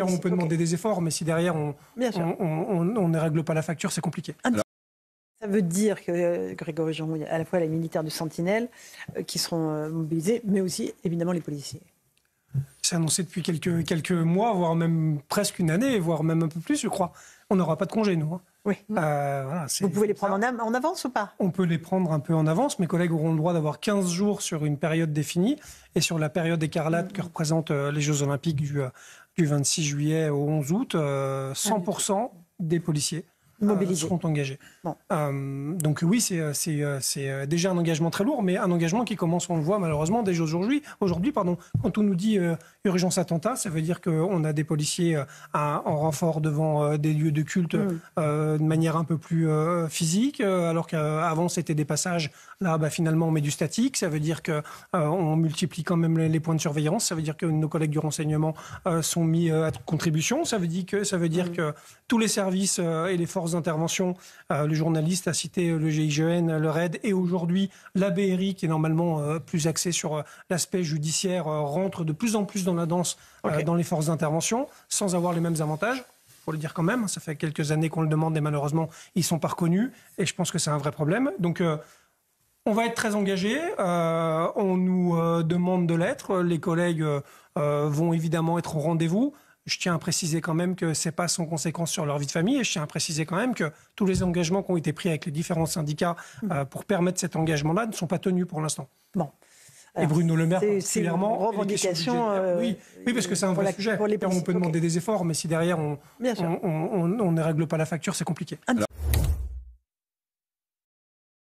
On peut demander des efforts, mais si derrière on ne règle pas la facture, c'est compliqué. Ça veut dire que Grégory Jean, il y a à la fois les militaires de Sentinelle qui seront mobilisés, mais aussi évidemment les policiers. C'est annoncé depuis quelques mois, voire même presque une année, voire même un peu plus, je crois. On n'aura pas de congés, nous. Oui. Voilà, vous pouvez les prendre en avance ou pas? On peut les prendre un peu en avance. Mes collègues auront le droit d'avoir 15 jours sur une période définie. Et sur la période écarlate que représentent les Jeux Olympiques du 26 juillet au 11 août, 100% des policiers seront engagés. Bon. Donc oui, c'est déjà un engagement très lourd, mais un engagement qui commence, on le voit malheureusement déjà aujourd'hui. Quand on nous dit urgence attentat, ça veut dire qu'on a des policiers en renfort devant des lieux de culte de manière un peu plus physique, alors qu'avant c'était des passages. Là, finalement, on met du statique. Ça veut dire qu'on multiplie quand même les points de surveillance. Ça veut dire que nos collègues du renseignement sont mis à contribution. Ça veut dire que tous les services et les forces d'intervention, le journaliste a cité le GIGN, le RAID et aujourd'hui la BRI, qui est normalement plus axée sur l'aspect judiciaire, rentre de plus en plus dans la danse dans les forces d'intervention, sans avoir les mêmes avantages. Faut le dire quand même, ça fait quelques années qu'on le demande et malheureusement ils sont pas reconnus et je pense que c'est un vrai problème. Donc on va être très engagés, on nous demande de l'être, les collègues vont évidemment être au rendez-vous. Je tiens à préciser quand même que ce n'est pas sans conséquence sur leur vie de famille et je tiens à préciser quand même que tous les engagements qui ont été pris avec les différents syndicats pour permettre cet engagement-là ne sont pas tenus pour l'instant. Bon. Et Bruno Le Maire particulièrement. C'est une revendication. Oui, parce que c'est un vrai sujet. On peut demander des efforts, mais si derrière on ne règle pas la facture, c'est compliqué.